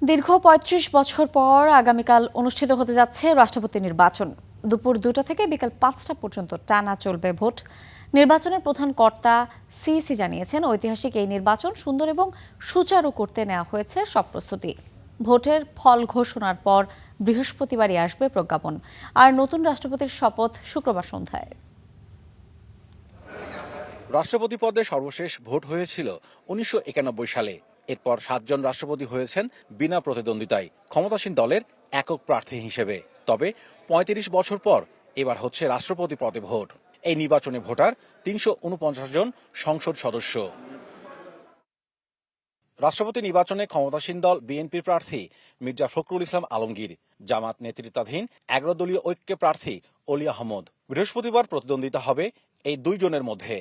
দীর্ঘ ৩৫ বছর পর আগামীকাল অনুষ্ঠিত হতে যাচ্ছে রাষ্ট্রপতি নির্বাচন। দুপুর ২টা থেকে বিকাল ৫টা পর্যন্ত টানা চলবে ভোট। নির্বাচনের প্রধান কর্তা সিইসি জানিয়েছেন, ঐতিহাসিক এই নির্বাচন সুন্দর এবং সুচারু করতে নেওয়া হয়েছে সব প্রস্তুতি। ভোটের ফল ঘোষণার পর বৃহস্পতিবারই আসবে প্রজ্ঞাপন, আর নতুন রাষ্ট্রপতির শপথ শুক্রবার সন্ধ্যায়। রাষ্ট্রপতি পদে সর্বশেষ ভোট হয়েছিল ১৯৯১ সালে। এরপর ৭ জন রাষ্ট্রপতি হয়েছেন বিনা প্রতিদ্বন্দ্বিতায় ক্ষমতাসীন দলের একক প্রার্থী হিসেবে। তবে ৩৫ বছর পর এবার হচ্ছে রাষ্ট্রপতি পদে ভোট। এই নির্বাচনে ভোটার ৩৪৯ জন সংসদ সদস্য। রাষ্ট্রপতি নির্বাচনে ক্ষমতাসীন দল বিএনপির প্রার্থী মির্জা ফখরুল ইসলাম আলমগীর, জামাত নেতৃত্বাধীন ১১ দলীয় ঐক্য প্রার্থী অলি আহমদ। বৃহস্পতিবার প্রতিদ্বন্দ্বিতা হবে এই দুইজনের মধ্যে।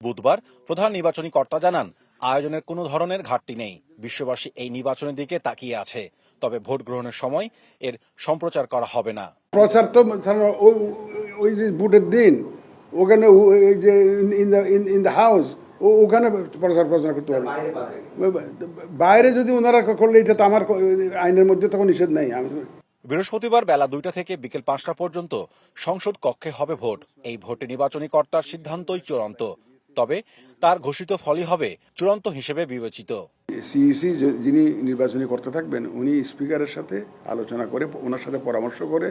বুধবার প্রধান নির্বাচনী কর্তা জানান, আয়োজনের কোনো ধরনের ঘাটতি নেই। বিশ্ববাসী এই নির্বাচনের দিকে তাকিয়ে আছে। তবে ভোট গ্রহণের সময় এর সম্প্রচার করা হবে না। প্রচার তো ওই যে ভোটের দিন ওখানে ওই যে ইন দ্য হাউস ওখানে প্রচার করতে হবে। বাইরে যদি ওনারা করলে এটা তো আমার আইনের মধ্যে তখন নিষেধ নেই। বৃহস্পতিবার বেলা ২টা থেকে বিকেল ৫টা পর্যন্ত সংসদ কক্ষে হবে ভোট। এই ভোটে নির্বাচনী কর্তার সিদ্ধান্তই চূড়ান্ত। তবে তার ঘোষিত ফলই হবে চূড়ান্ত হিসেবে বিবেচিত। সিইসি যিনি নির্বাচনী কর্তা থাকবেন উনি স্পিকারের সাথে আলোচনা করে ওনার সাথে পরামর্শ করে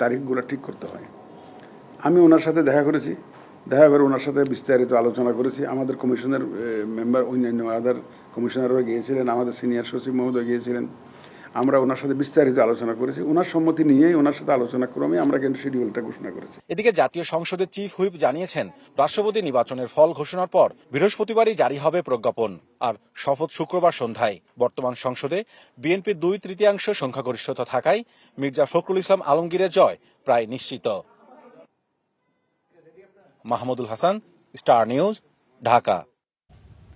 তারিখগুলো ঠিক করতে হয়। আমি ওনার সাথে দেখা করেছি, দেখা করে ওনার সাথে বিস্তারিত আলোচনা করেছি। আমাদের কমিশনের মেম্বার, অন্যান্য আদার কমিশনাররা গিয়েছিলেন, আমাদের সিনিয়র সচিব মহোদয় গিয়েছিলেন। আমরা ওনার সাথে বিস্তারিত আলোচনা করেছি। ওনার সম্মতি নিয়েই ওনার সাথে আলোচনা ক্রমে আমরা কিন্তু শিডিউলটা ঘোষণা করেছি। এদিকে জাতীয় সংসদের চিফ হুইপ জানিয়েছেন, রাষ্ট্রপতি নির্বাচনের ফল ঘোষণার পর বৃহস্পতিবারই জারি হবে প্রজ্ঞাপন, আর শপথ শুক্রবার সন্ধ্যায়। বর্তমান সংসদে বিএনপির ২/৩ সংখ্যাগরিষ্ঠতা থাকায় মির্জা ফখরুল ইসলাম আলমগীরের জয় প্রায় নিশ্চিত। Mahmudul Hasan, star news, Dhaka.